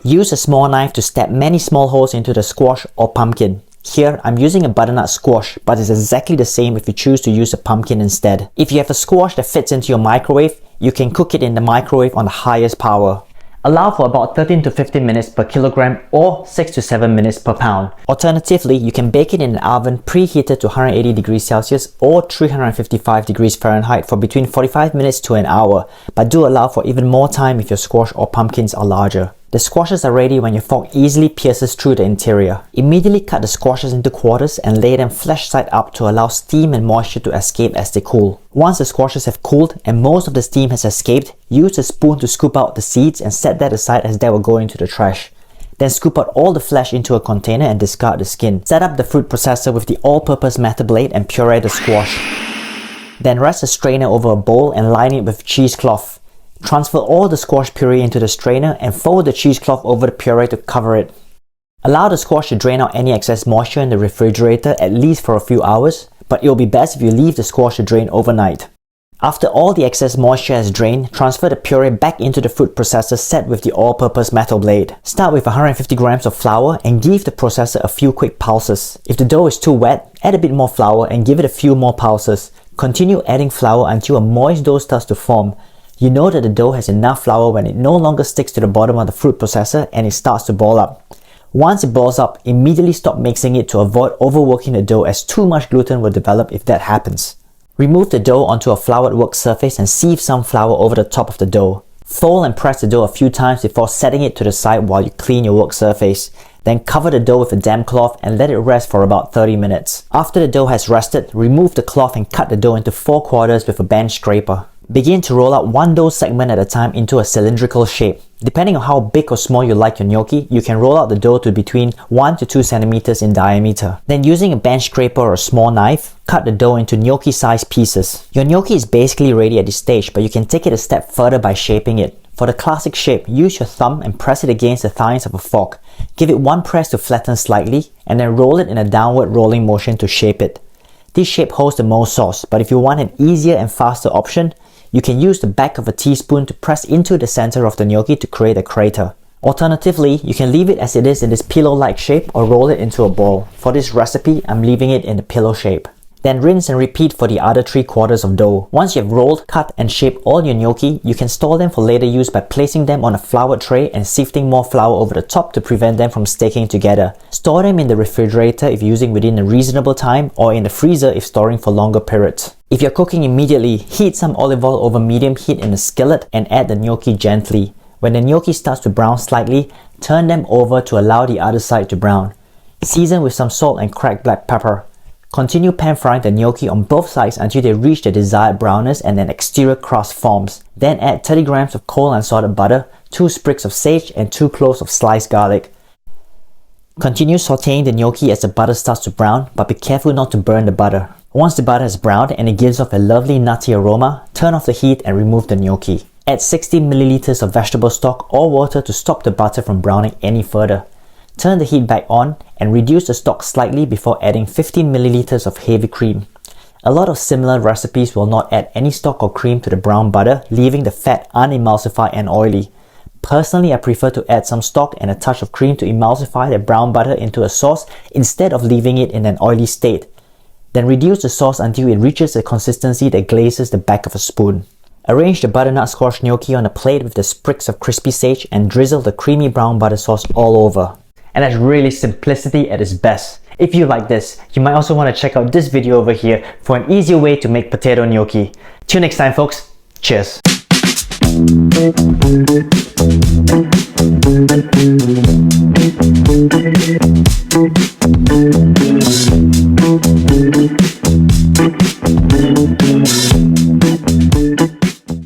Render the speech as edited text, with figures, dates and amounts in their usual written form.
Use a small knife to stab many small holes into the squash or pumpkin. Here, I'm using a butternut squash, but it's exactly the same if you choose to use a pumpkin instead. If you have a squash that fits into your microwave, you can cook it in the microwave on the highest power. Allow for about 13 to 15 minutes per kilogram or 6 to 7 minutes per pound. Alternatively, you can bake it in an oven preheated to 180 degrees Celsius or 355 degrees Fahrenheit for between 45 minutes to an hour, but do allow for even more time if your squash or pumpkins are larger. The squashes are ready when your fork easily pierces through the interior. Immediately cut the squashes into quarters and lay them flesh side up to allow steam and moisture to escape as they cool. Once the squashes have cooled and most of the steam has escaped, use a spoon to scoop out the seeds and set that aside as they will go into the trash. Then scoop out all the flesh into a container and discard the skin. Set up the fruit processor with the all-purpose metal blade and puree the squash. Then rest a strainer over a bowl and line it with cheesecloth. Transfer all the squash puree into the strainer and fold the cheesecloth over the puree to cover it. Allow the squash to drain out any excess moisture in the refrigerator at least for a few hours, but it will be best if you leave the squash to drain overnight. After all the excess moisture has drained, transfer the puree back into the food processor set with the all-purpose metal blade. Start with 150 grams of flour and give the processor a few quick pulses. If the dough is too wet, add a bit more flour and give it a few more pulses. Continue adding flour until a moist dough starts to form. You know that the dough has enough flour when it no longer sticks to the bottom of the fruit processor and it starts to ball up. Once it balls up, immediately stop mixing it to avoid overworking the dough as too much gluten will develop if that happens. Remove the dough onto a floured work surface and sieve some flour over the top of the dough. Fold and press the dough a few times before setting it to the side while you clean your work surface. Then cover the dough with a damp cloth and let it rest for about 30 minutes. After the dough has rested, remove the cloth and cut the dough into 4 quarters with a bench scraper. Begin to roll out one dough segment at a time into a cylindrical shape. Depending on how big or small you like your gnocchi, you can roll out the dough to between 1 to 2 centimeters in diameter. Then using a bench scraper or a small knife, cut the dough into gnocchi-sized pieces. Your gnocchi is basically ready at this stage, but you can take it a step further by shaping it. For the classic shape, use your thumb and press it against the tines of a fork. Give it one press to flatten slightly, and then roll it in a downward rolling motion to shape it. This shape holds the most sauce, but if you want an easier and faster option, you can use the back of a teaspoon to press into the center of the gnocchi to create a crater. Alternatively, you can leave it as it is in this pillow-like shape or roll it into a ball. For this recipe, I'm leaving it in the pillow shape. Then rinse and repeat for the other 3 quarters of dough. Once you have rolled, cut and shaped all your gnocchi, you can store them for later use by placing them on a floured tray and sifting more flour over the top to prevent them from sticking together. Store them in the refrigerator if using within a reasonable time or in the freezer if storing for longer periods. If you're cooking immediately, heat some olive oil over medium heat in a skillet and add the gnocchi gently. When the gnocchi starts to brown slightly, turn them over to allow the other side to brown. Season with some salt and cracked black pepper. Continue pan-frying the gnocchi on both sides until they reach the desired brownness and an exterior crust forms. Then add 30 grams of cold unsalted butter, 2 sprigs of sage and 2 cloves of sliced garlic. Continue sauteing the gnocchi as the butter starts to brown, but be careful not to burn the butter. Once the butter has browned and it gives off a lovely nutty aroma, turn off the heat and remove the gnocchi. Add 60 ml of vegetable stock or water to stop the butter from browning any further. Turn the heat back on and reduce the stock slightly before adding 15 ml of heavy cream. A lot of similar recipes will not add any stock or cream to the brown butter, leaving the fat unemulsified and oily. Personally, I prefer to add some stock and a touch of cream to emulsify the brown butter into a sauce instead of leaving it in an oily state. Then reduce the sauce until it reaches a consistency that glazes the back of a spoon. Arrange the butternut squash gnocchi on a plate with the sprigs of crispy sage and drizzle the creamy brown butter sauce all over. And that's really simplicity at its best. If you like this, you might also want to check out this video over here for an easier way to make potato gnocchi. Till next time folks, cheers!